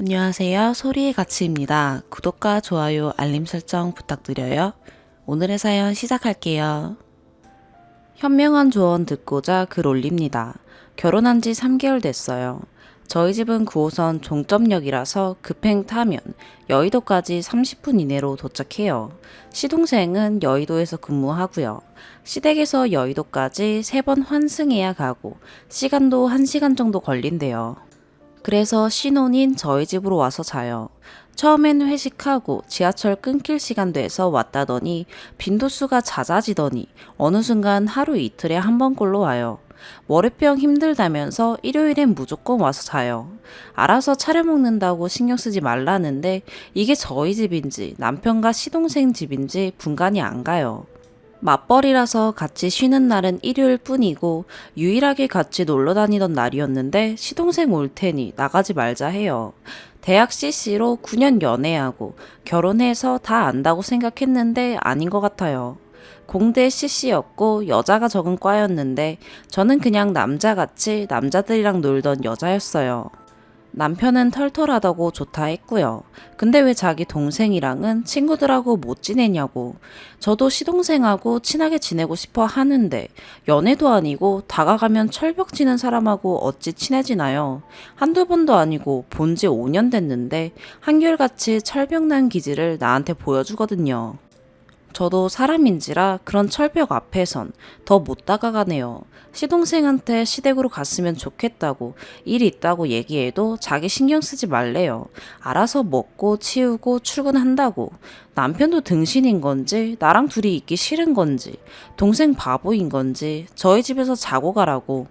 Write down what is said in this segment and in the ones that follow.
안녕하세요. 소리의 가치입니다. 구독과 좋아요, 알림 설정 부탁드려요. 오늘의 사연 시작할게요. 현명한 조언 듣고자 글 올립니다. 결혼한 지 3개월 됐어요. 저희 집은 9호선 종점역이라서 급행 타면 여의도까지 30분 이내로 도착해요. 시동생은 여의도에서 근무하고요. 시댁에서 여의도까지 3번 환승해야 가고 시간도 1시간 정도 걸린대요. 그래서 신혼인 저희 집으로 와서 자요. 처음엔 회식하고 지하철 끊길 시간 돼서 왔다더니 빈도수가 잦아지더니 어느 순간 하루 이틀에 한 번꼴로 와요. 월요병 힘들다면서 일요일엔 무조건 와서 자요. 알아서 차려 먹는다고 신경 쓰지 말라는데 이게 저희 집인지 남편과 시동생 집인지 분간이 안 가요. 맞벌이라서 같이 쉬는 날은 일요일 뿐이고 유일하게 같이 놀러 다니던 날이었는데 시동생 올 테니 나가지 말자 해요. 대학 CC로 9년 연애하고 결혼해서 다 안다고 생각했는데 아닌 것 같아요. 공대 CC였고 여자가 적은 과였는데 저는 그냥 남자같이 남자들이랑 놀던 여자였어요. 남편은 털털하다고 좋다 했고요. 근데 왜 자기 동생이랑은 친구들하고 못 지내냐고. 저도 시동생하고 친하게 지내고 싶어 하는데 연애도 아니고 다가가면 철벽 치는 사람하고 어찌 친해지나요? 한두 번도 아니고 본지 5년 됐는데 한결같이 철벽난 기질을 나한테 보여주거든요. 저도 사람인지라 그런 철벽 앞에선 더 못 다가가네요. 시동생한테 시댁으로 갔으면 좋겠다고 일 있다고 얘기해도 자기 신경 쓰지 말래요. 알아서 먹고 치우고 출근한다고. 남편도 등신인 건지 나랑 둘이 있기 싫은 건지 동생 바보인 건지 저희 집에서 자고 가라고.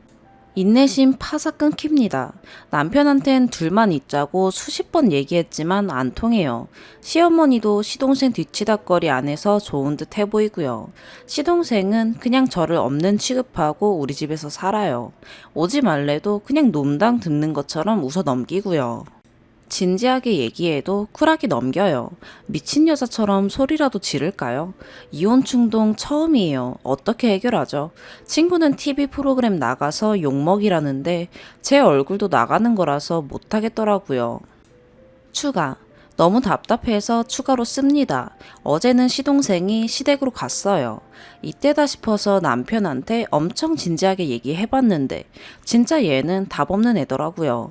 인내심 파삭 끊깁니다. 남편한텐 둘만 있자고 수십 번 얘기했지만 안 통해요. 시어머니도 시동생 뒤치다거리 안 해서 좋은 듯 해 보이고요. 시동생은 그냥 저를 없는 취급하고 우리 집에서 살아요. 오지 말래도 그냥 농담 듣는 것처럼 웃어 넘기고요. 진지하게 얘기해도 쿨하게 넘겨요. 미친 여자처럼 소리라도 지를까요? 이혼 충동 처음이에요. 어떻게 해결하죠? 친구는 TV 프로그램 나가서 욕먹이라는데 제 얼굴도 나가는 거라서 못하겠더라고요. 추가. 너무 답답해서 추가로 씁니다. 어제는 시동생이 시댁으로 갔어요. 이때다 싶어서 남편한테 엄청 진지하게 얘기해봤는데 진짜 얘는 답 없는 애더라고요.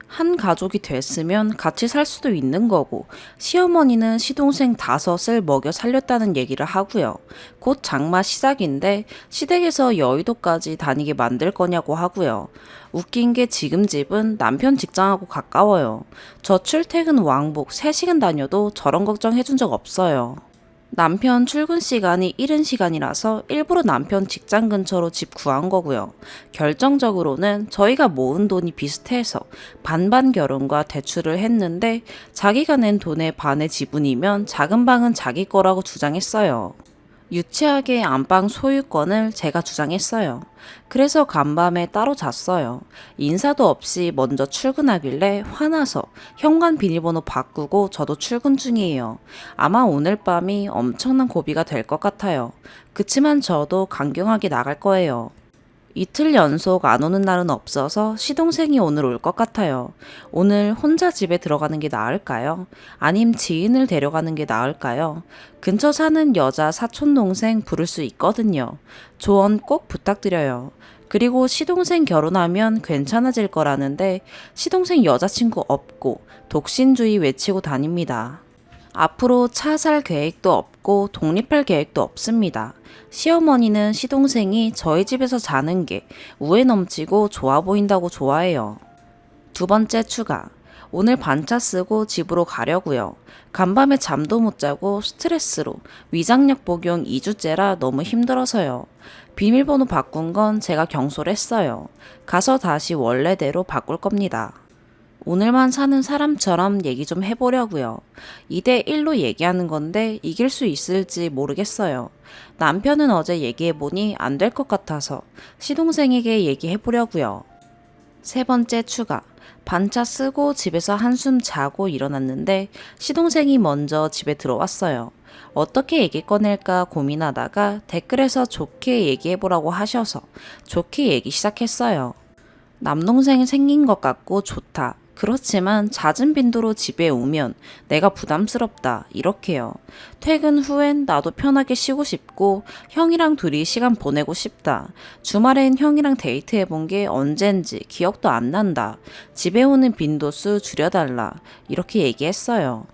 한 가족이 됐으면 같이 살 수도 있는 거고 시어머니는 시동생 5을 먹여 살렸다는 얘기를 하고요. 곧 장마 시작인데 시댁에서 여의도까지 다니게 만들 거냐고 하고요. 웃긴 게 지금 집은 남편 직장하고 가까워요. 저 출퇴근 왕복 3시간 다녀도 저런 걱정 해준 적 없어요. 남편 출근 시간이 이른 시간이라서 일부러 남편 직장 근처로 집 구한 거고요. 결정적으로는 저희가 모은 돈이 비슷해서 반반 결혼과 대출을 했는데 자기가 낸 돈의 반의 지분이면 작은 방은 자기 거라고 주장했어요. 유치하게 안방 소유권을 제가 주장했어요. 그래서 간밤에 따로 잤어요. 인사도 없이 먼저 출근하길래 화나서 현관 비밀번호 바꾸고 저도 출근 중이에요. 아마 오늘 밤이 엄청난 고비가 될 것 같아요. 그치만 저도 강경하게 나갈 거예요. 이틀 연속 안 오는 날은 없어서 시동생이 오늘 올 것 같아요. 오늘 혼자 집에 들어가는 게 나을까요? 아님 지인을 데려가는 게 나을까요? 근처 사는 여자 사촌 동생 부를 수 있거든요. 조언 꼭 부탁드려요. 그리고 시동생 결혼하면 괜찮아질 거라는데 시동생 여자친구 없고 독신주의 외치고 다닙니다. 앞으로 차 살 계획도 없고 독립할 계획도 없습니다. 시어머니는 시동생이 저희 집에서 자는 게 우애 넘치고 좋아 보인다고 좋아해요. 두 번째 추가. 오늘 반차 쓰고 집으로 가려고요. 간밤에 잠도 못 자고 스트레스로 위장약 복용 2주째라 너무 힘들어서요. 비밀번호 바꾼 건 제가 경솔했어요. 가서 다시 원래대로 바꿀 겁니다. 오늘만 사는 사람처럼 얘기 좀 해보려고요. 2대1로 얘기하는 건데 이길 수 있을지 모르겠어요. 남편은 어제 얘기해보니 안 될 것 같아서 시동생에게 얘기해보려고요. 세 번째 추가. 반차 쓰고 집에서 한숨 자고 일어났는데 시동생이 먼저 집에 들어왔어요. 어떻게 얘기 꺼낼까 고민하다가 댓글에서 좋게 얘기해보라고 하셔서 좋게 얘기 시작했어요. 남동생 생긴 것 같고 좋다. 그렇지만 잦은 빈도로 집에 오면 내가 부담스럽다 이렇게요. 퇴근 후엔 나도 편하게 쉬고 싶고 형이랑 둘이 시간 보내고 싶다. 주말엔 형이랑 데이트해본 게 언젠지 기억도 안 난다. 집에 오는 빈도수 줄여달라. 이렇게 얘기했어요.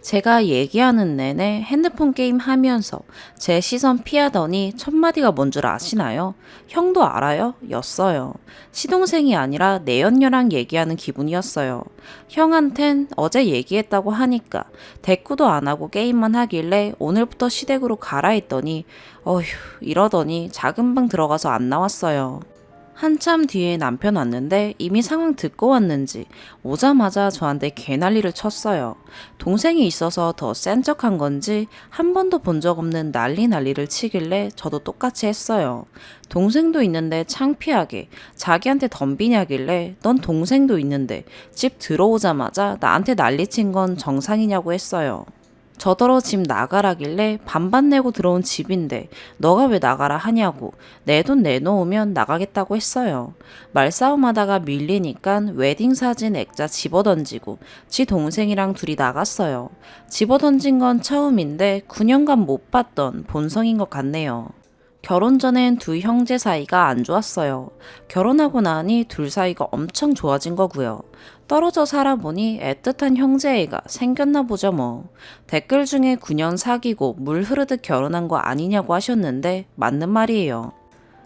제가 얘기하는 내내 핸드폰 게임 하면서 제 시선 피하더니 첫 마디가 뭔 줄 아시나요? 형도 알아요? 였어요. 시동생이 아니라 내연녀랑 얘기하는 기분이었어요. 형한텐 어제 얘기했다고 하니까 대꾸도 안 하고 게임만 하길래 오늘부터 시댁으로 가라 했더니 어휴 이러더니 작은 방 들어가서 안 나왔어요. 한참 뒤에 남편 왔는데 이미 상황 듣고 왔는지 오자마자 저한테 개난리를 쳤어요. 동생이 있어서 더 센 척한 건지 한 번도 본 적 없는 난리를 치길래 저도 똑같이 했어요. 동생도 있는데 창피하게 자기한테 덤비냐길래 넌 동생도 있는데 집 들어오자마자 나한테 난리친 건 정상이냐고 했어요. 저더러 집 나가라길래 반반 내고 들어온 집인데 너가 왜 나가라 하냐고 내 돈 내놓으면 나가겠다고 했어요. 말싸움하다가 밀리니깐 웨딩 사진 액자 집어던지고 지 동생이랑 둘이 나갔어요. 집어던진 건 처음인데 9년간 못 봤던 본성인 것 같네요. 결혼 전엔 두 형제 사이가 안 좋았어요. 결혼하고 나니 둘 사이가 엄청 좋아진 거고요. 떨어져 살아보니 애틋한 형제애가 생겼나 보죠 뭐. 댓글 중에 9년 사귀고 물 흐르듯 결혼한 거 아니냐고 하셨는데 맞는 말이에요.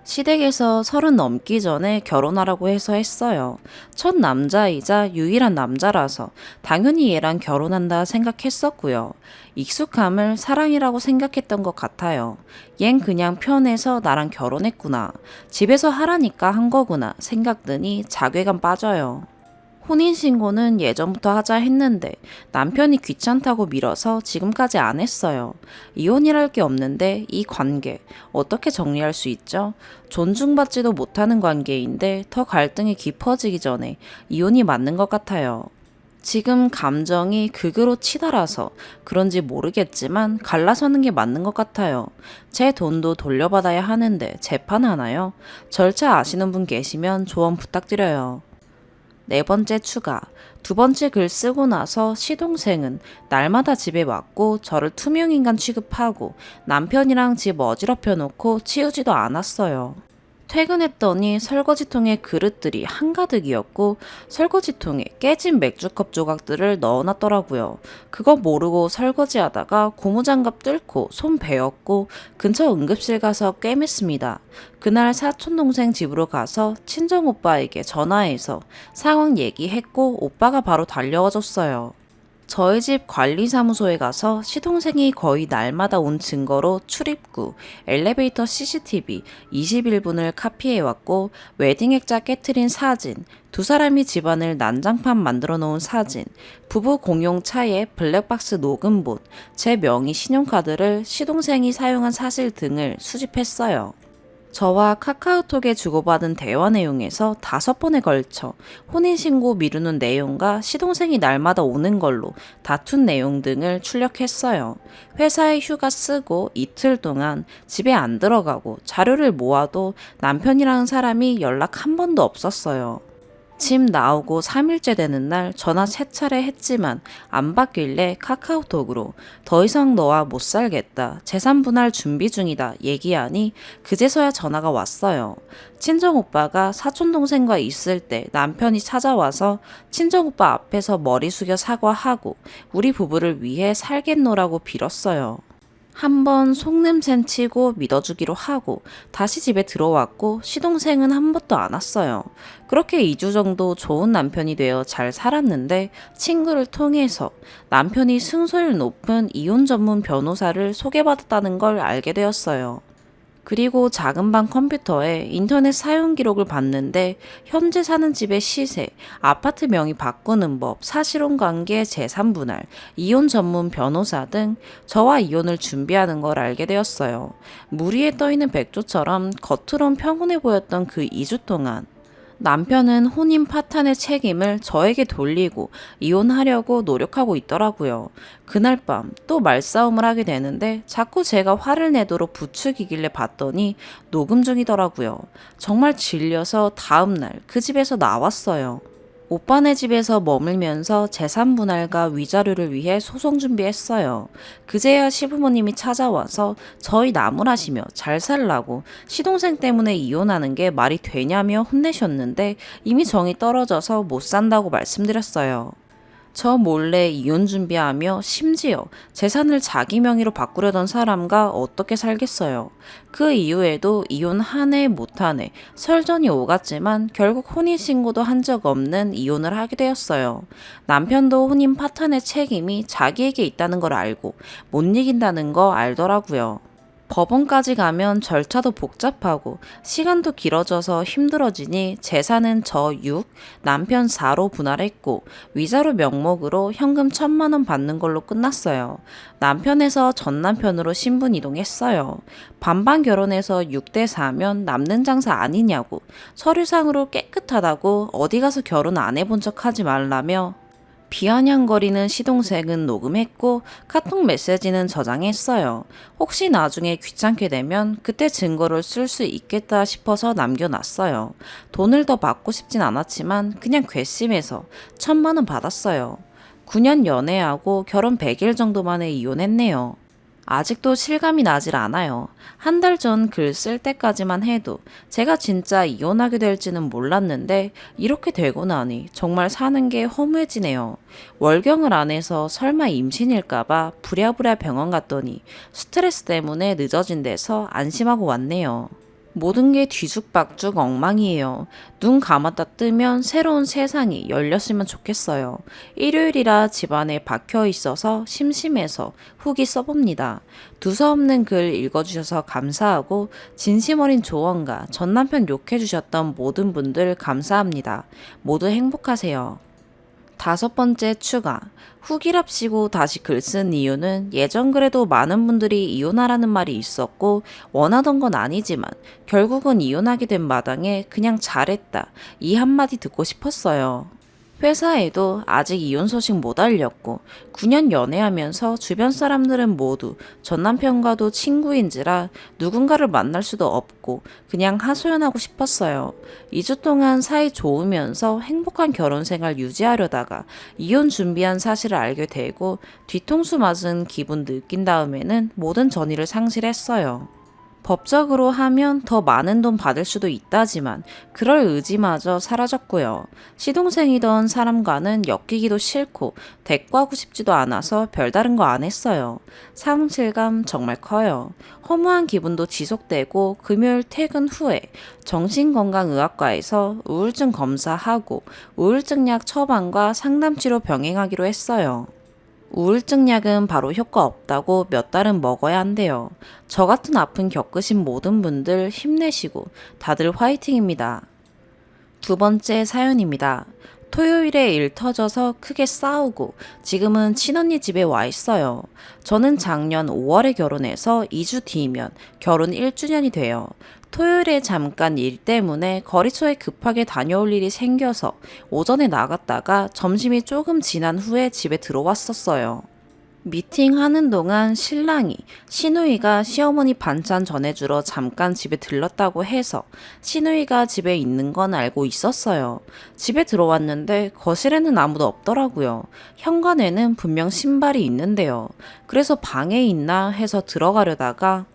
시댁에서 30 넘기 전에 결혼하라고 해서 했어요. 첫 남자이자 유일한 남자라서 당연히 얘랑 결혼한다 생각했었고요. 익숙함을 사랑이라고 생각했던 것 같아요. 얜 그냥 편해서 나랑 결혼했구나. 집에서 하라니까 한 거구나 생각 드니 자괴감 빠져요. 혼인신고는 예전부터 하자 했는데 남편이 귀찮다고 미뤄서 지금까지 안 했어요. 이혼이랄 게 없는데 이 관계 어떻게 정리할 수 있죠? 존중받지도 못하는 관계인데 더 갈등이 깊어지기 전에 이혼이 맞는 것 같아요. 지금 감정이 극으로 치달아서 그런지 모르겠지만 갈라서는 게 맞는 것 같아요. 제 돈도 돌려받아야 하는데 재판하나요? 절차 아시는 분 계시면 조언 부탁드려요. 네 번째 추가. 두 번째 글 쓰고 나서 시동생은 날마다 집에 왔고 저를 투명인간 취급하고 남편이랑 집 어지럽혀 놓고 치우지도 않았어요. 퇴근했더니 설거지통에 그릇들이 한가득이었고 설거지통에 깨진 맥주컵 조각들을 넣어놨더라고요. 그거 모르고 설거지하다가 고무장갑 뚫고 손 베었고 근처 응급실 가서 꿰맸습니다. 그날 사촌동생 집으로 가서 친정오빠에게 전화해서 상황 얘기했고 오빠가 바로 달려와 줬어요. 저희 집 관리사무소에 가서 시동생이 거의 날마다 온 증거로 출입구, 엘리베이터 CCTV 21분을 카피해왔고 웨딩 액자 깨트린 사진, 두 사람이 집안을 난장판 만들어 놓은 사진, 부부 공용 차에 블랙박스 녹음본, 제 명의 신용카드를 시동생이 사용한 사실 등을 수집했어요. 저와 카카오톡에 주고받은 대화 내용에서 5번에 걸쳐 혼인신고 미루는 내용과 시동생이 날마다 오는 걸로 다툰 내용 등을 출력했어요. 회사에 휴가 쓰고 이틀 동안 집에 안 들어가고 자료를 모아도 남편이라는 사람이 연락 한 번도 없었어요. 집 나오고 3일째 되는 날 전화 3차례 했지만 안 받길래 카카오톡으로 더 이상 너와 못 살겠다. 재산 분할 준비 중이다. 얘기하니 그제서야 전화가 왔어요. 친정오빠가 사촌동생과 있을 때 남편이 찾아와서 친정오빠 앞에서 머리 숙여 사과하고 우리 부부를 위해 살겠노라고 빌었어요. 한번 속냄새 치고 믿어주기로 하고 다시 집에 들어왔고 시동생은 한 번도 안 왔어요. 그렇게 2주 정도 좋은 남편이 되어 잘 살았는데 친구를 통해서 남편이 승소율 높은 이혼 전문 변호사를 소개받았다는 걸 알게 되었어요. 그리고 작은 방 컴퓨터에 인터넷 사용 기록을 봤는데 현재 사는 집의 시세, 아파트 명의 바꾸는 법, 사실혼 관계 재산 분할, 이혼 전문 변호사 등 저와 이혼을 준비하는 걸 알게 되었어요. 물 위에 떠 있는 백조처럼 겉으론 평온해 보였던 그 2주 동안 남편은 혼인 파탄의 책임을 저에게 돌리고 이혼하려고 노력하고 있더라고요. 그날 밤 또 말싸움을 하게 되는데 자꾸 제가 화를 내도록 부추기길래 봤더니 녹음 중이더라고요. 정말 질려서 다음날 그 집에서 나왔어요. 오빠네 집에서 머물면서 재산 분할과 위자료를 위해 소송 준비했어요. 그제야 시부모님이 찾아와서 저희 나무라시며 잘 살라고 시동생 때문에 이혼하는 게 말이 되냐며 혼내셨는데 이미 정이 떨어져서 못 산다고 말씀드렸어요. 저 몰래 이혼 준비하며 심지어 재산을 자기 명의로 바꾸려던 사람과 어떻게 살겠어요. 그 이후에도 이혼 한 해 못 한 해 설전이 오갔지만 결국 혼인신고도 한 적 없는 이혼을 하게 되었어요. 남편도 혼인 파탄의 책임이 자기에게 있다는 걸 알고 못 이긴다는 거 알더라고요. 법원까지 가면 절차도 복잡하고 시간도 길어져서 힘들어지니 재산은 저 6, 남편 4로 분할했고 위자료 명목으로 현금 1,000만 원 받는 걸로 끝났어요. 남편에서 전 남편으로 신분 이동했어요. 반반 결혼해서 6대 4면 남는 장사 아니냐고 서류상으로 깨끗하다고 어디 가서 결혼 안 해본 척 하지 말라며 비아냥거리는 시동생은 녹음했고 카톡 메시지는 저장했어요. 혹시 나중에 귀찮게 되면 그때 증거를 쓸 수 있겠다 싶어서 남겨놨어요. 돈을 더 받고 싶진 않았지만 그냥 괘씸해서 1,000만 원 받았어요. 9년 연애하고 결혼 100일 정도 만에 이혼했네요. 아직도 실감이 나질 않아요. 한 달 전 글 쓸 때까지만 해도 제가 진짜 이혼하게 될지는 몰랐는데 이렇게 되고 나니 정말 사는 게 허무해지네요. 월경을 안 해서 설마 임신일까봐 부랴부랴 병원 갔더니 스트레스 때문에 늦어진 데서 안심하고 왔네요. 모든 게 뒤죽박죽 엉망이에요. 눈 감았다 뜨면 새로운 세상이 열렸으면 좋겠어요. 일요일이라 집안에 박혀 있어서 심심해서 후기 써봅니다. 두서없는 글 읽어주셔서 감사하고 진심 어린 조언과 전 남편 욕해주셨던 모든 분들 감사합니다. 모두 행복하세요. 5번째 추가. 후기랍시고 다시 글 쓴 이유는 예전 글에도 많은 분들이 이혼하라는 말이 있었고 원하던 건 아니지만 결국은 이혼하게 된 마당에 그냥 잘했다 이 한마디 듣고 싶었어요. 회사에도 아직 이혼 소식 못 알렸고 9년 연애하면서 주변 사람들은 모두 전 남편과도 친구인지라 누군가를 만날 수도 없고 그냥 하소연하고 싶었어요. 2주 동안 사이 좋으면서 행복한 결혼 생활 유지하려다가 이혼 준비한 사실을 알게 되고 뒤통수 맞은 기분 느낀 다음에는 모든 전의를 상실했어요. 법적으로 하면 더 많은 돈 받을 수도 있다지만 그럴 의지마저 사라졌고요. 시동생이던 사람과는 엮이기도 싫고 대꾸하고 싶지도 않아서 별다른 거 안 했어요. 상실감 정말 커요. 허무한 기분도 지속되고 금요일 퇴근 후에 정신건강의학과에서 우울증 검사하고 우울증 약 처방과 상담치료 병행하기로 했어요. 우울증 약은 바로 효과 없다고 몇 달은 먹어야 한대요. 저 같은 아픔 겪으신 모든 분들 힘내시고 다들 화이팅입니다. 2번째 사연입니다. 토요일에 일 터져서 크게 싸우고 지금은 친언니 집에 와 있어요. 저는 작년 5월에 결혼해서 2주 뒤면 결혼 1주년이 돼요. 토요일에 잠깐 일 때문에 거리초에 급하게 다녀올 일이 생겨서 오전에 나갔다가 점심이 조금 지난 후에 집에 들어왔었어요. 미팅하는 동안 신랑이 시누이가 시어머니 반찬 전해주러 잠깐 집에 들렀다고 해서 시누이가 집에 있는 건 알고 있었어요. 집에 들어왔는데 거실에는 아무도 없더라고요. 현관에는 분명 신발이 있는데요. 그래서 방에 있나 해서 들어가려다가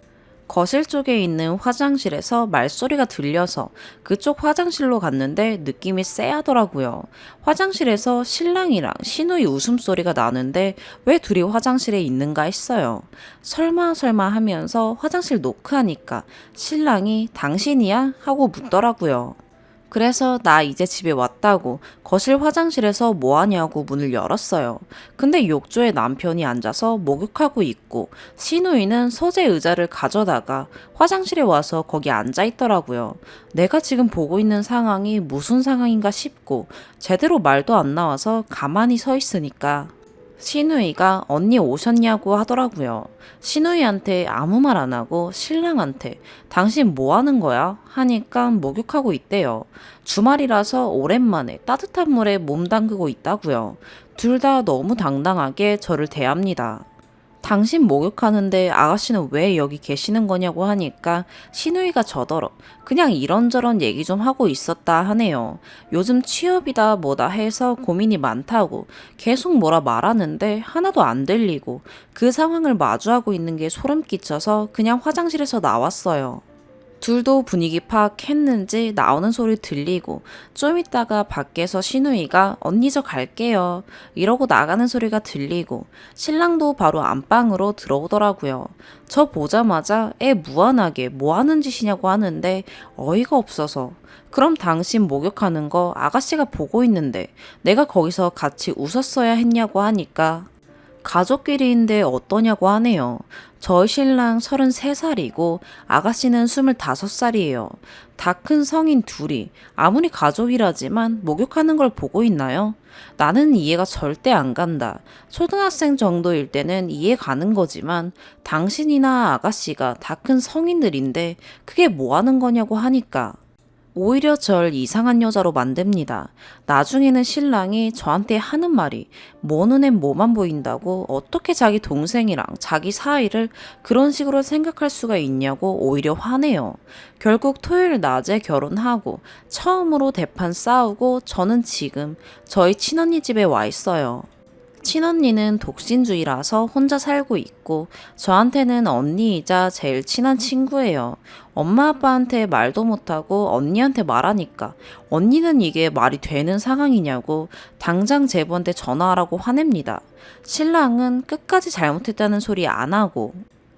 거실 쪽에 있는 화장실에서 말소리가 들려서 그쪽 화장실로 갔는데 느낌이 쎄하더라고요. 화장실에서 신랑이랑 시누이 웃음소리가 나는데 왜 둘이 화장실에 있는가 했어요. 설마 하면서 화장실 노크하니까 신랑이 당신이야? 하고 묻더라고요. 그래서 나 이제 집에 왔다고 거실 화장실에서 뭐 하냐고 문을 열었어요. 근데 욕조에 남편이 앉아서 목욕하고 있고 시누이는 서재 의자를 가져다가 화장실에 와서 거기 앉아 있더라고요. 내가 지금 보고 있는 상황이 무슨 상황인가 싶고 제대로 말도 안 나와서 가만히 서 있으니까 시누이가 언니 오셨냐고 하더라고요. 시누이한테 아무 말 안 하고 신랑한테 당신 뭐 하는 거야? 하니까 목욕하고 있대요. 주말이라서 오랜만에 따뜻한 물에 몸 담그고 있다고요. 둘 다 너무 당당하게 저를 대합니다. 당신 목욕하는데 아가씨는 왜 여기 계시는 거냐고 하니까 신우이가 저더러 그냥 이런저런 얘기 좀 하고 있었다 하네요. 요즘 취업이다 뭐다 해서 고민이 많다고 계속 뭐라 말하는데 하나도 안 들리고 그 상황을 마주하고 있는 게 소름 끼쳐서 그냥 화장실에서 나왔어요. 둘도 분위기 파악했는지 나오는 소리 들리고 좀 있다가 밖에서 신우이가 언니 저 갈게요 이러고 나가는 소리가 들리고 신랑도 바로 안방으로 들어오더라고요. 저 보자마자 애 무한하게 뭐 하는 짓이냐고 하는데 어이가 없어서 그럼 당신 목욕하는 거 아가씨가 보고 있는데 내가 거기서 같이 웃었어야 했냐고 하니까 가족끼리인데 어떠냐고 하네요. 저희 신랑 33살이고 아가씨는 25살이에요. 다 큰 성인 둘이 아무리 가족이라지만 목욕하는 걸 보고 있나요? 나는 이해가 절대 안 간다. 초등학생 정도일 때는 이해 가는 거지만 당신이나 아가씨가 다 큰 성인들인데 그게 뭐 하는 거냐고 하니까 오히려 절 이상한 여자로 만듭니다. 나중에는 신랑이 저한테 하는 말이 뭐 눈엔 뭐만 보인다고 어떻게 자기 동생이랑 자기 사이를 그런 식으로 생각할 수가 있냐고 오히려 화내요. 결국 토요일 낮에 결혼하고 처음으로 대판 싸우고 저는 지금 저희 친언니 집에 와 있어요. 친언니는 독신주의라서 혼자 살고 있고 저한테는 언니이자 제일 친한 친구예요. 엄마 아빠한테 말도 못하고 언니한테 말하니까 언니는 이게 말이 되는 상황이냐고 당장 제부한테 전화하라고 화냅니다. 신랑은 끝까지 잘못했다는 소리 안 하고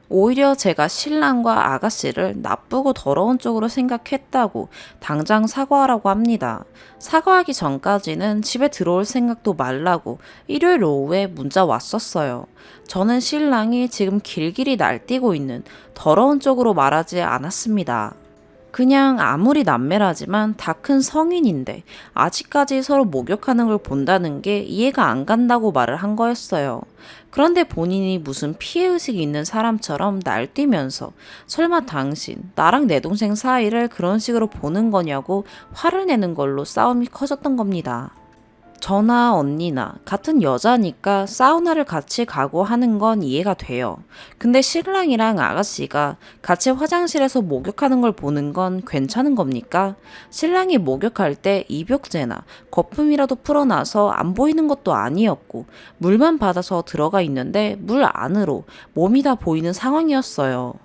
오히려 제가 신랑과 아가씨를 나쁘고 더러운 쪽으로 생각했다고 당장 사과하라고 합니다. 사과하기 전까지는 집에 들어올 생각도 말라고 일요일 오후에 문자 왔었어요. 저는 신랑이 지금 길길이 날뛰고 있는 더러운 쪽으로 말하지 않았습니다. 그냥 아무리 남매라지만 다 큰 성인인데 아직까지 서로 목욕하는 걸 본다는 게 이해가 안 간다고 말을 한 거였어요. 그런데 본인이 무슨 피해의식이 있는 사람처럼 날뛰면서 설마 당신, 나랑 내 동생 사이를 그런 식으로 보는 거냐고 화를 내는 걸로 싸움이 커졌던 겁니다. 저나 언니나 같은 여자니까 사우나를 같이 가고 하는 건 이해가 돼요. 근데 신랑이랑 아가씨가 같이 화장실에서 목욕하는 걸 보는 건 괜찮은 겁니까? 신랑이 목욕할 때 입욕제나 거품이라도 풀어놔서 안 보이는 것도 아니었고 물만 받아서 들어가 있는데 물 안으로 몸이 다 보이는 상황이었어요.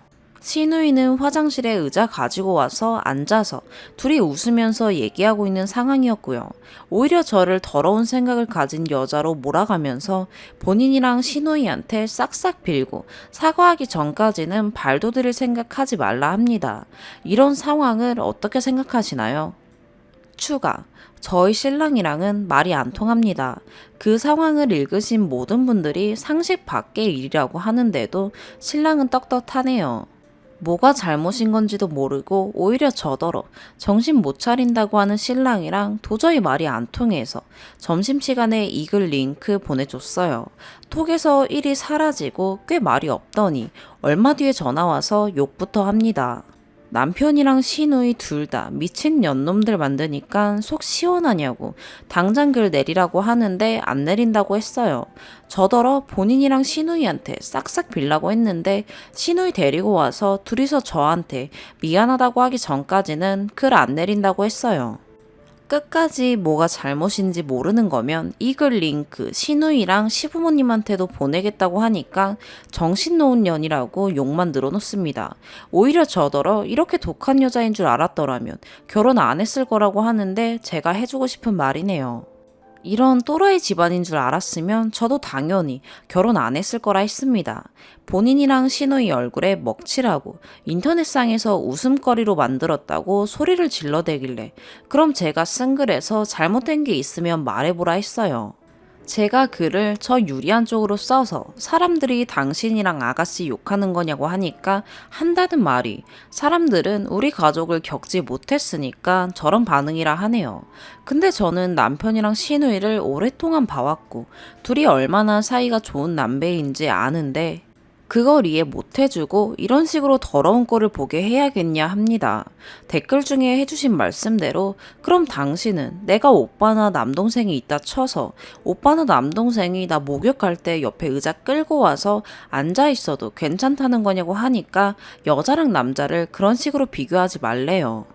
신우이는 화장실에 의자 가지고 와서 앉아서 둘이 웃으면서 얘기하고 있는 상황이었고요. 오히려 저를 더러운 생각을 가진 여자로 몰아가면서 본인이랑 신우이한테 싹싹 빌고 사과하기 전까지는 발도 들일 생각하지 말라 합니다. 이런 상황을 어떻게 생각하시나요? 추가. 저희 신랑이랑은 말이 안 통합니다. 그 상황을 읽으신 모든 분들이 상식 밖의 일이라고 하는데도 신랑은 떳떳하네요. 뭐가 잘못인 건지도 모르고 오히려 저더러 정신 못 차린다고 하는 신랑이랑 도저히 말이 안 통해서 점심시간에 이 글 링크 보내줬어요. 톡에서 일이 사라지고 꽤 말이 없더니 얼마 뒤에 전화와서 욕부터 합니다. 남편이랑 시누이 둘 다 미친 년놈들 만드니까 속 시원하냐고 당장 글 내리라고 하는데 안 내린다고 했어요. 저더러 본인이랑 시누이한테 싹싹 빌라고 했는데 시누이 데리고 와서 둘이서 저한테 미안하다고 하기 전까지는 글 안 내린다고 했어요. 끝까지 뭐가 잘못인지 모르는 거면 이 글 링크 시누이랑 시부모님한테도 보내겠다고 하니까 정신 놓은 년이라고 욕만 늘어놓습니다. 오히려 저더러 이렇게 독한 여자인 줄 알았더라면 결혼 안 했을 거라고 하는데 제가 해주고 싶은 말이네요. 이런 또라이 집안인 줄 알았으면 저도 당연히 결혼 안 했을 거라 했습니다. 본인이랑 시누이 얼굴에 먹칠하고 인터넷상에서 웃음거리로 만들었다고 소리를 질러대길래 그럼 제가 쓴 글에서 잘못된 게 있으면 말해보라 했어요. 제가 글을 저 유리한 쪽으로 써서 사람들이 당신이랑 아가씨 욕하는 거냐고 하니까 한다는 말이 사람들은 우리 가족을 겪지 못했으니까 저런 반응이라 하네요. 근데 저는 남편이랑 시누이를 오랫동안 봐왔고 둘이 얼마나 사이가 좋은 남배인지 아는데 그걸 이해 못 해주고 이런 식으로 더러운 꼴을 보게 해야겠냐 합니다. 댓글 중에 해주신 말씀대로 그럼 당신은 내가 오빠나 남동생이 있다 쳐서 오빠나 남동생이 나 목욕할 때 옆에 의자 끌고 와서 앉아 있어도 괜찮다는 거냐고 하니까 여자랑 남자를 그런 식으로 비교하지 말래요.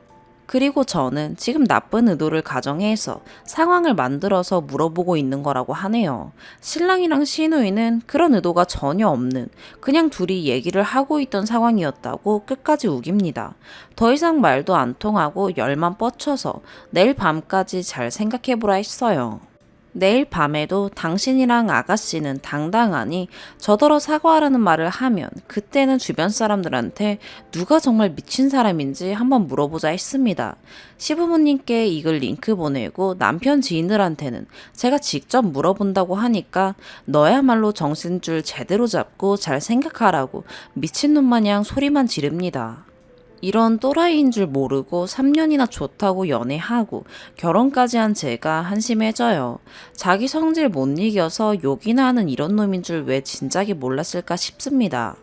그리고 저는 지금 나쁜 의도를 가정해서 상황을 만들어서 물어보고 있는 거라고 하네요. 신랑이랑 시누이는 그런 의도가 전혀 없는 그냥 둘이 얘기를 하고 있던 상황이었다고 끝까지 우깁니다. 더 이상 말도 안 통하고 열만 뻗쳐서 내일 밤까지 잘 생각해보라 했어요. 내일 밤에도 당신이랑 아가씨는 당당하니 저더러 사과하라는 말을 하면 그때는 주변 사람들한테 누가 정말 미친 사람인지 한번 물어보자 했습니다. 시부모님께 이 글 링크 보내고 남편 지인들한테는 제가 직접 물어본다고 하니까 너야말로 정신줄 제대로 잡고 잘 생각하라고 미친놈 마냥 소리만 지릅니다. 이런 또라이인 줄 모르고 3년이나 좋다고 연애하고 결혼까지 한 제가 한심해져요. 자기 성질 못 이겨서 욕이나 하는 이런 놈인 줄 왜 진작에 몰랐을까 싶습니다.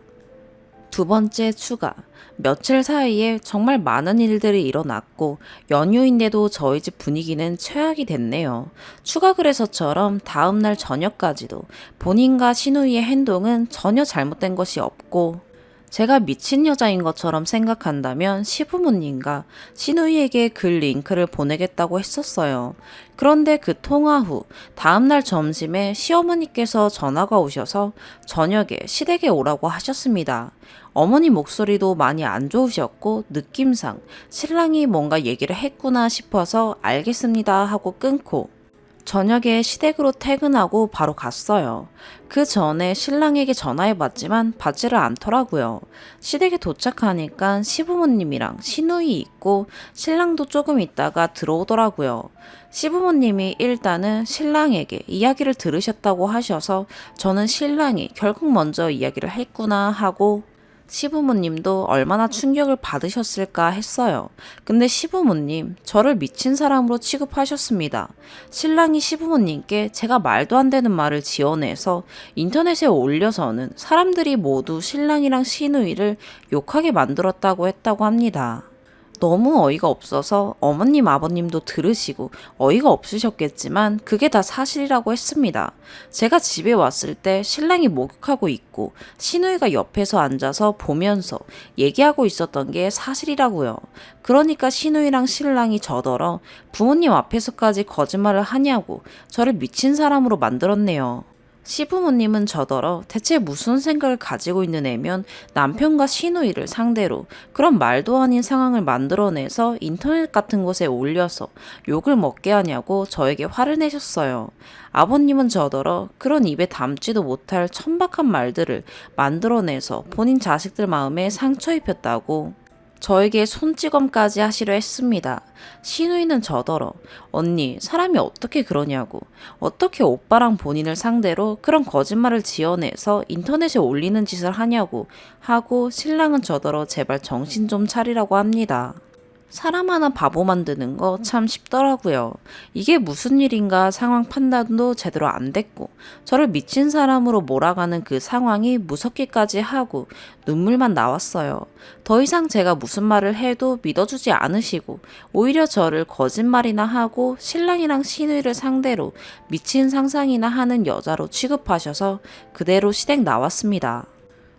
두 번째 추가. 며칠 사이에 정말 많은 일들이 일어났고 연휴인데도 저희 집 분위기는 최악이 됐네요. 추가 글에서처럼 다음날 저녁까지도 본인과 시누이의 행동은 전혀 잘못된 것이 없고 제가 미친 여자인 것처럼 생각한다면 시부모님과 시누이에게 글 링크를 보내겠다고 했었어요. 그런데 그 통화 후 다음날 점심에 시어머니께서 전화가 오셔서 저녁에 시댁에 오라고 하셨습니다. 어머니 목소리도 많이 안 좋으셨고 느낌상 신랑이 뭔가 얘기를 했구나 싶어서 알겠습니다 하고 끊고 저녁에 시댁으로 퇴근하고 바로 갔어요. 그 전에 신랑에게 전화해봤지만 받지를 않더라고요. 시댁에 도착하니까 시부모님이랑 시누이 있고 신랑도 조금 있다가 들어오더라고요. 시부모님이 일단은 신랑에게 이야기를 들으셨다고 하셔서 저는 신랑이 결국 먼저 이야기를 했구나 하고 시부모님도 얼마나 충격을 받으셨을까 했어요. 근데 시부모님, 저를 미친 사람으로 취급하셨습니다. 신랑이 시부모님께 제가 말도 안 되는 말을 지어내서 인터넷에 올려서는 사람들이 모두 신랑이랑 시누이를 욕하게 만들었다고 했다고 합니다. 너무 어이가 없어서 어머님 아버님도 들으시고 어이가 없으셨겠지만 그게 다 사실이라고 했습니다. 제가 집에 왔을 때 신랑이 목욕하고 있고 시누이가 옆에서 앉아서 보면서 얘기하고 있었던 게 사실이라고요. 그러니까 시누이랑 신랑이 저더러 부모님 앞에서까지 거짓말을 하냐고 저를 미친 사람으로 만들었네요. 시부모님은 저더러 대체 무슨 생각을 가지고 있는 애면 남편과 시누이를 상대로 그런 말도 아닌 상황을 만들어내서 인터넷 같은 곳에 올려서 욕을 먹게 하냐고 저에게 화를 내셨어요. 아버님은 저더러 그런 입에 담지도 못할 천박한 말들을 만들어내서 본인 자식들 마음에 상처 입혔다고 저에게 손찌검까지 하시려 했습니다. 시누이는 저더러 언니 사람이 어떻게 그러냐고 어떻게 오빠랑 본인을 상대로 그런 거짓말을 지어내서 인터넷에 올리는 짓을 하냐고 하고 신랑은 저더러 제발 정신 좀 차리라고 합니다. 사람 하나 바보 만드는 거 참 쉽더라고요. 이게 무슨 일인가 상황 판단도 제대로 안 됐고 저를 미친 사람으로 몰아가는 그 상황이 무섭기까지 하고 눈물만 나왔어요. 더 이상 제가 무슨 말을 해도 믿어주지 않으시고 오히려 저를 거짓말이나 하고 신랑이랑 시누이를 상대로 미친 상상이나 하는 여자로 취급하셔서 그대로 시댁 나왔습니다.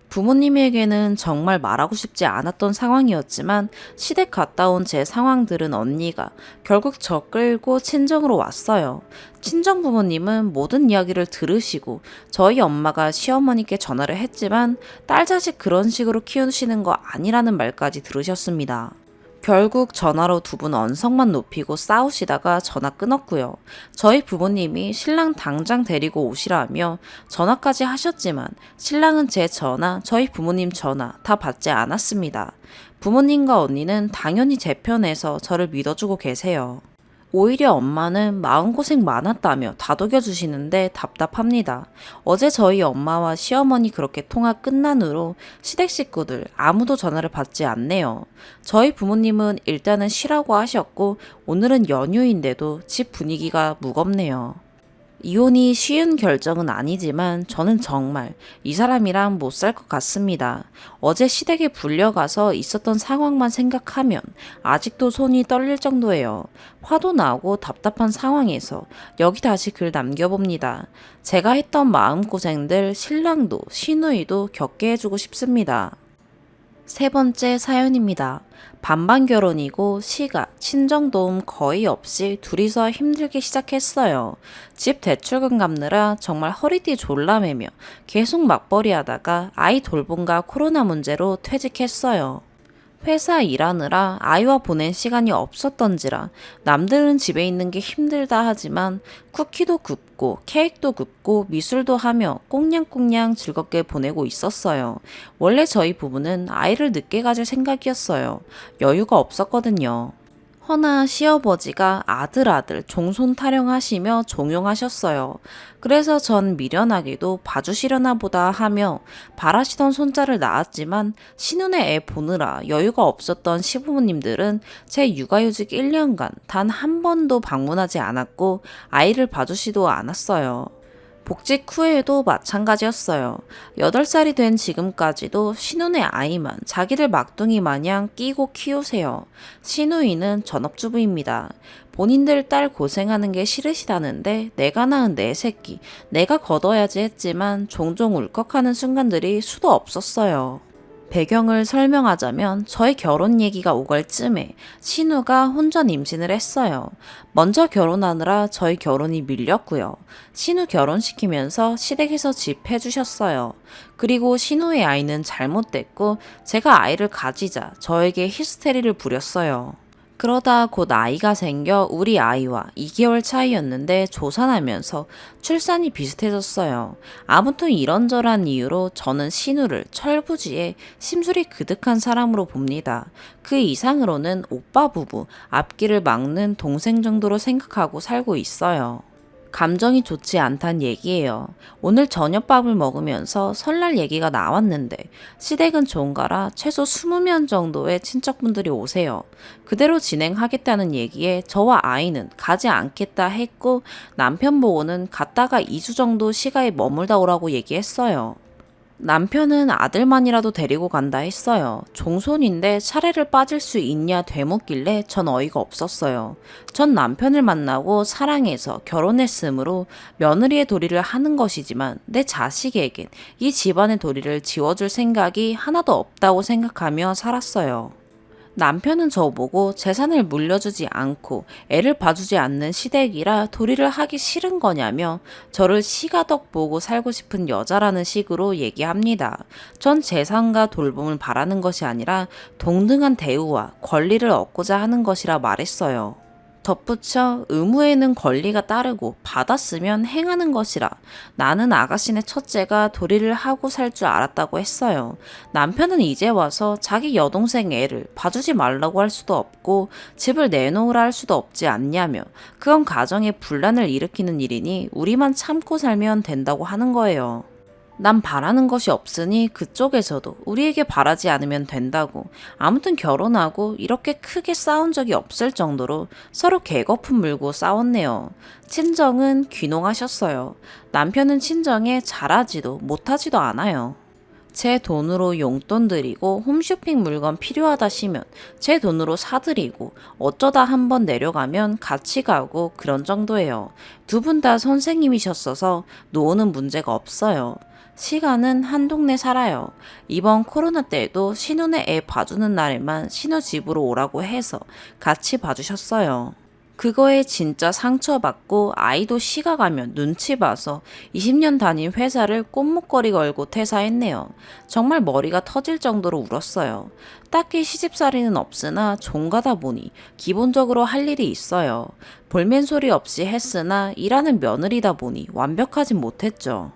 부모님에게는 정말 말하고 싶지 않았던 상황이었지만 시댁 갔다 온 제 상황들은 언니가 결국 저 끌고 친정으로 왔어요. 친정 부모님은 모든 이야기를 들으시고 저희 엄마가 시어머니께 전화를 했지만 딸 자식 그런 식으로 키우시는 거 아니라는 말까지 들으셨습니다. 결국 전화로 두 분 언성만 높이고 싸우시다가 전화 끊었고요. 저희 부모님이 신랑 당장 데리고 오시라며 전화까지 하셨지만 신랑은 제 전화, 저희 부모님 전화 다 받지 않았습니다. 부모님과 언니는 당연히 제 편에서 저를 믿어주고 계세요. 오히려 엄마는 마음고생 많았다며 다독여주시는데 답답합니다. 어제 저희 엄마와 시어머니 그렇게 통화 끝난 후로 시댁 식구들 아무도 전화를 받지 않네요. 저희 부모님은 일단은 쉬라고 하셨고 오늘은 연휴인데도 집 분위기가 무겁네요. 이혼이 쉬운 결정은 아니지만 저는 정말 이 사람이랑 못 살 것 같습니다. 어제 시댁에 불려가서 있었던 상황만 생각하면 아직도 손이 떨릴 정도예요. 화도 나고 답답한 상황에서 여기 다시 글 남겨봅니다. 제가 했던 마음고생들 신랑도 시누이도 겪게 해주고 싶습니다. 세 번째 사연입니다. 반반 결혼이고 시가 친정 도움 거의 없이 둘이서 힘들게 시작했어요. 집 대출금 갚느라 정말 허리띠 졸라매며 계속 맞벌이 하다가 아이 돌봄과 코로나 문제로 퇴직했어요. 회사 일하느라 아이와 보낸 시간이 없었던지라 남들은 집에 있는 게 힘들다 하지만 쿠키도 굽고 케이크도 굽고 미술도 하며 꽁냥꽁냥 즐겁게 보내고 있었어요. 원래 저희 부부는 아이를 늦게 가질 생각이었어요. 여유가 없었거든요. 허나 시아버지가 아들 종손 타령하시며 종용하셨어요. 그래서 전 미련하게도 봐주시려나 보다 하며 바라시던 손자를 낳았지만 신혼의 애 보느라 여유가 없었던 시부모님들은 제 육아휴직 1년간 단 한 번도 방문하지 않았고 아이를 봐주시도 않았어요. 복직 후에도 마찬가지였어요. 8살이 된 지금까지도 신혼의 아이만 자기들 막둥이 마냥 끼고 키우세요. 시누이는 전업주부입니다. 본인들 딸 고생하는 게 싫으시다는데 내가 낳은 내 새끼, 내가 걷어야지 했지만 종종 울컥하는 순간들이 수도 없었어요. 배경을 설명하자면 저희 결혼 얘기가 오갈 쯤에 신우가 혼전 임신을 했어요. 먼저 결혼하느라 저희 결혼이 밀렸고요. 신우 결혼시키면서 시댁에서 집 해주셨어요. 그리고 신우의 아이는 잘못됐고 제가 아이를 가지자 저에게 히스테리를 부렸어요. 그러다 곧 아이가 생겨 우리 아이와 2개월 차이였는데 조산하면서 출산이 비슷해졌어요. 아무튼 이런저런 이유로 저는 신우를 철부지에 심술이 그득한 사람으로 봅니다. 그 이상으로는 오빠 부부, 앞길을 막는 동생 정도로 생각하고 살고 있어요. 감정이 좋지 않단 얘기예요. 오늘 저녁밥을 먹으면서 설날 얘기가 나왔는데 시댁은 좋은가라 최소 20명 정도의 친척분들이 오세요. 그대로 진행하겠다는 얘기에 저와 아이는 가지 않겠다 했고 남편 보고는 갔다가 2주 정도 시가에 머물다 오라고 얘기했어요. 남편은 아들만이라도 데리고 간다 했어요. 종손인데 차례를 빠질 수 있냐 되묻길래 전 어이가 없었어요. 전 남편을 만나고 사랑해서 결혼했으므로 며느리의 도리를 하는 것이지만 내 자식에겐 이 집안의 도리를 지워줄 생각이 하나도 없다고 생각하며 살았어요. 남편은 저보고 재산을 물려주지 않고 애를 봐주지 않는 시댁이라 도리를 하기 싫은 거냐며 저를 시가덕 보고 살고 싶은 여자라는 식으로 얘기합니다. 전 재산과 돌봄을 바라는 것이 아니라 동등한 대우와 권리를 얻고자 하는 것이라 말했어요. 덧붙여 의무에는 권리가 따르고 받았으면 행하는 것이라 나는 아가씨네 첫째가 도리를 하고 살 줄 알았다고 했어요. 남편은 이제 와서 자기 여동생 애를 봐주지 말라고 할 수도 없고 집을 내놓으라 할 수도 없지 않냐며 그건 가정에 분란을 일으키는 일이니 우리만 참고 살면 된다고 하는 거예요. 난 바라는 것이 없으니 그쪽에서도 우리에게 바라지 않으면 된다고 아무튼 결혼하고 이렇게 크게 싸운 적이 없을 정도로 서로 개거품 물고 싸웠네요. 친정은 귀농하셨어요. 남편은 친정에 잘하지도 못하지도 않아요. 제 돈으로 용돈 드리고 홈쇼핑 물건 필요하다 시면 제 돈으로 사드리고 어쩌다 한번 내려가면 같이 가고 그런 정도예요. 두 분 다 선생님이셨어서 노는 문제가 없어요. 시간은 한 동네 살아요. 이번 코로나 때에도 신혼의 애 봐주는 날에만 신우 집으로 오라고 해서 같이 봐주셨어요. 그거에 진짜 상처받고 아이도 시가 가면 눈치 봐서 20년 다닌 회사를 꼼목거리 걸고 퇴사했네요. 정말 머리가 터질 정도로 울었어요. 딱히 시집살이는 없으나 종가다 보니 기본적으로 할 일이 있어요. 볼멘 소리 없이 했으나 일하는 며느리다 보니 완벽하진 못했죠.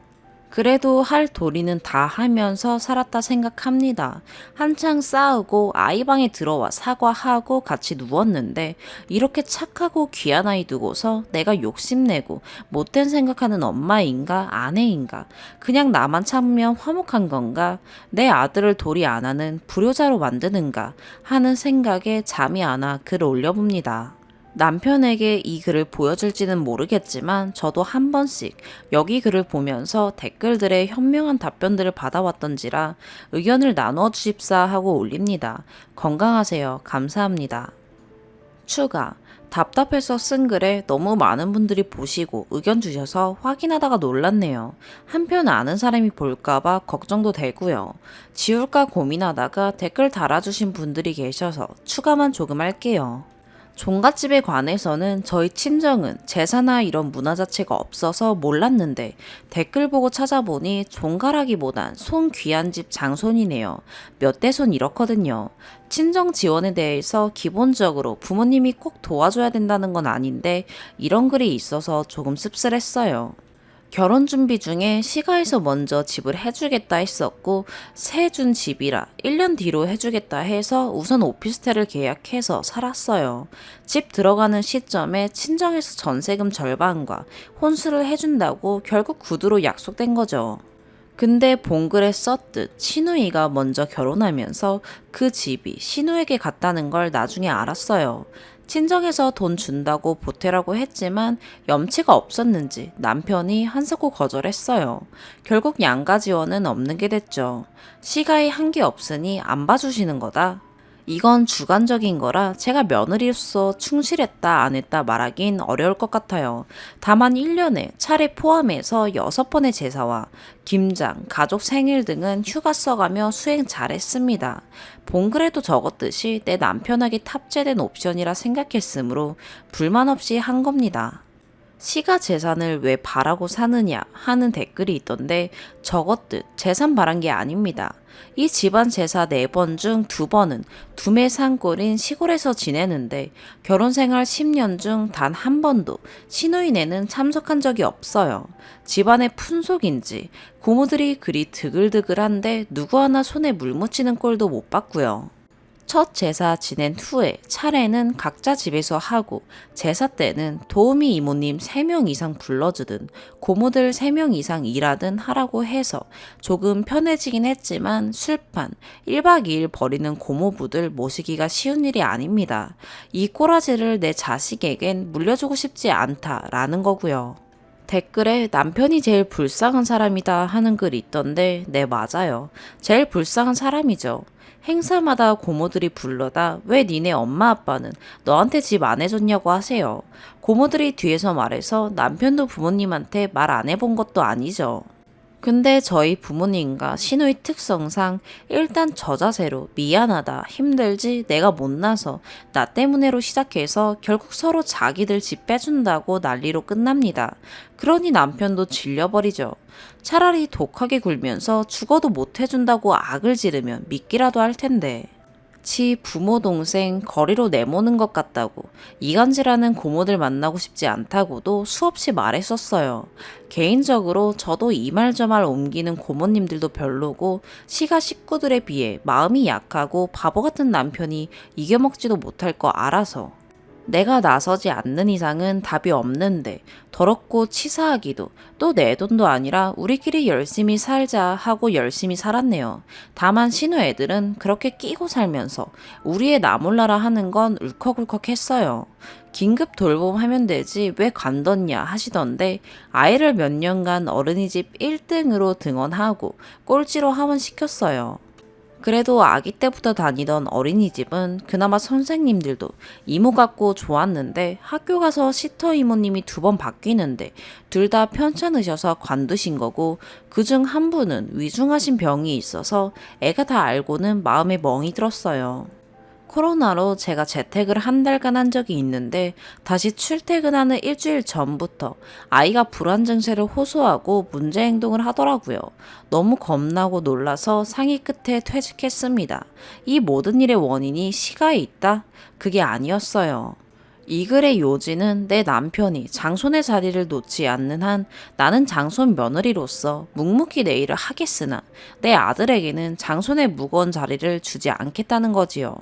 그래도 할 도리는 다 하면서 살았다 생각합니다. 한창 싸우고 아이 방에 들어와 사과하고 같이 누웠는데 이렇게 착하고 귀한 아이 두고서 내가 욕심내고 못된 생각하는 엄마인가 아내인가 그냥 나만 참으면 화목한 건가 내 아들을 도리 안 하는 불효자로 만드는가 하는 생각에 잠이 안 와 글을 올려봅니다. 남편에게 이 글을 보여줄지는 모르겠지만 저도 한 번씩 여기 글을 보면서 댓글들의 현명한 답변들을 받아왔던지라 의견을 나누어 주십사 하고 올립니다. 건강하세요. 감사합니다. 추가. 답답해서 쓴 글에 너무 많은 분들이 보시고 의견 주셔서 확인하다가 놀랐네요. 한편 아는 사람이 볼까봐 걱정도 되고요. 지울까 고민하다가 댓글 달아주신 분들이 계셔서 추가만 조금 할게요. 종갓집에 관해서는 저희 친정은 제사나 이런 문화 자체가 없어서 몰랐는데 댓글 보고 찾아보니 종가라기보단 손 귀한 집 장손이네요. 몇 대 손 이렇거든요. 친정 지원에 대해서 기본적으로 부모님이 꼭 도와줘야 된다는 건 아닌데 이런 글이 있어서 조금 씁쓸했어요. 결혼 준비 중에 시가에서 먼저 집을 해주겠다 했었고 새 준 집이라 1년 뒤로 해주겠다 해서 우선 오피스텔을 계약해서 살았어요. 집 들어가는 시점에 친정에서 전세금 절반과 혼수를 해준다고 결국 구두로 약속된 거죠. 근데 본글에 썼듯 신우이가 먼저 결혼하면서 그 집이 신우에게 갔다는 걸 나중에 알았어요. 친정에서 돈 준다고 보태라고 했지만 염치가 없었는지 남편이 한사코 거절했어요. 결국 양가 지원은 없는 게 됐죠. 시가에 한 게 없으니 안 봐주시는 거다. 이건 주관적인 거라 제가 며느리로서 충실했다 안 했다 말하긴 어려울 것 같아요. 다만 1년에 차례 포함해서 6번의 제사와 김장, 가족 생일 등은 휴가 써가며 수행 잘했습니다. 본글에도 적었듯이 내 남편에게 탑재된 옵션이라 생각했으므로 불만 없이 한 겁니다. 시가 재산을 왜 바라고 사느냐 하는 댓글이 있던데 적었듯 재산 바란 게 아닙니다. 이 집안 제사 4번 중 2번은 두매 산골인 시골에서 지내는데 결혼 생활 10년 중 단 한 번도 시누이네는 참석한 적이 없어요. 집안의 푼속인지 고모들이 그리 드글드글한데 누구 하나 손에 물 묻히는 꼴도 못 봤고요. 첫 제사 지낸 후에 차례는 각자 집에서 하고 제사 때는 도우미 이모님 3명 이상 불러주든 고모들 3명 이상 일하든 하라고 해서 조금 편해지긴 했지만 술판 1박 2일 버리는 고모부들 모시기가 쉬운 일이 아닙니다. 이 꼬라지를 내 자식에겐 물려주고 싶지 않다라는 거고요. 댓글에 남편이 제일 불쌍한 사람이다 하는 글이 있던데 네 맞아요. 제일 불쌍한 사람이죠. 행사마다 고모들이 불러다 왜 니네 엄마 아빠는 너한테 집 안 해줬냐고 하세요. 고모들이 뒤에서 말해서 남편도 부모님한테 말 안 해본 것도 아니죠. 근데 저희 부모님과 시누이 특성상 일단 저자세로 미안하다, 힘들지, 내가 못나서, 나 때문에로 시작해서 결국 서로 자기들 집 빼준다고 난리로 끝납니다. 그러니 남편도 질려버리죠. 차라리 독하게 굴면서 죽어도 못 해준다고 악을 지르면 믿기라도 할 텐데. 지 부모 동생 거리로 내모는 것 같다고 이간질하는 고모들 만나고 싶지 않다고도 수없이 말했었어요. 개인적으로 저도 이 말 저 말 옮기는 고모님들도 별로고 시가 식구들에 비해 마음이 약하고 바보 같은 남편이 이겨먹지도 못할 거 알아서 내가 나서지 않는 이상은 답이 없는데 더럽고 치사하기도 또 내 돈도 아니라 우리끼리 열심히 살자 하고 열심히 살았네요. 다만 신우 애들은 그렇게 끼고 살면서 우리의 나 몰라라 하는 건 울컥울컥 했어요. 긴급 돌봄하면 되지 왜 관뒀냐 하시던데 아이를 몇 년간 어린이집 1등으로 등원하고 꼴찌로 하원시켰어요. 그래도 아기 때부터 다니던 어린이집은 그나마 선생님들도 이모 같고 좋았는데 학교 가서 시터 이모님이 2번 바뀌는데 둘 다 편찮으셔서 관두신 거고 그중 한 분은 위중하신 병이 있어서 애가 다 알고는 마음에 멍이 들었어요. 코로나로 제가 재택을 한 달간 한 적이 있는데 다시 출퇴근하는 일주일 전부터 아이가 불안 증세를 호소하고 문제 행동을 하더라고요. 너무 겁나고 놀라서 상의 끝에 퇴직했습니다. 이 모든 일의 원인이 시가에 있다? 그게 아니었어요. 이 글의 요지는 내 남편이 장손의 자리를 놓지 않는 한 나는 장손 며느리로서 묵묵히 내 일을 하겠으나 내 아들에게는 장손의 무거운 자리를 주지 않겠다는 거지요.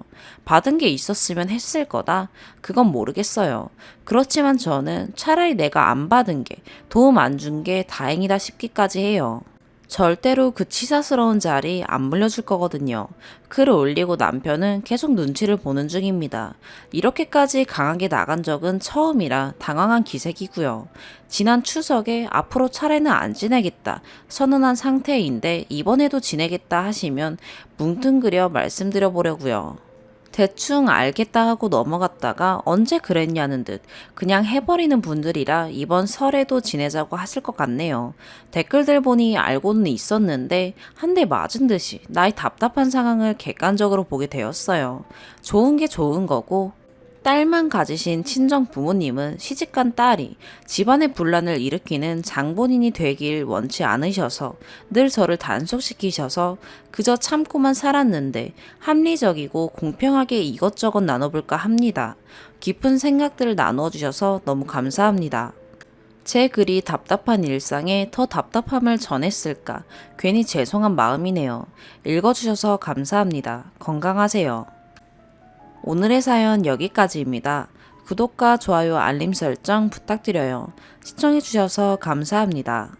받은 게 있었으면 했을 거다? 그건 모르겠어요. 그렇지만 저는 차라리 내가 안 받은 게 도움 안 준 게 다행이다 싶기까지 해요. 절대로 그 치사스러운 자리 안 물려줄 거거든요. 글을 올리고 남편은 계속 눈치를 보는 중입니다. 이렇게까지 강하게 나간 적은 처음이라 당황한 기색이고요. 지난 추석에 앞으로 차례는 안 지내겠다 선언한 상태인데 이번에도 지내겠다 하시면 뭉뚱그려 말씀드려 보려고요. 대충 알겠다 하고 넘어갔다가 언제 그랬냐는 듯 그냥 해버리는 분들이라 이번 설에도 지내자고 하실 것 같네요. 댓글들 보니 알고는 있었는데 한 대 맞은 듯이 나의 답답한 상황을 객관적으로 보게 되었어요. 좋은 게 좋은 거고 딸만 가지신 친정 부모님은 시집간 딸이 집안의 분란을 일으키는 장본인이 되길 원치 않으셔서 늘 저를 단속시키셔서 그저 참고만 살았는데 합리적이고 공평하게 이것저것 나눠볼까 합니다. 깊은 생각들을 나누어 주셔서 너무 감사합니다. 제 글이 답답한 일상에 더 답답함을 전했을까 괜히 죄송한 마음이네요. 읽어주셔서 감사합니다. 건강하세요. 오늘의 사연 여기까지입니다. 구독과 좋아요 알림 설정 부탁드려요. 시청해주셔서 감사합니다.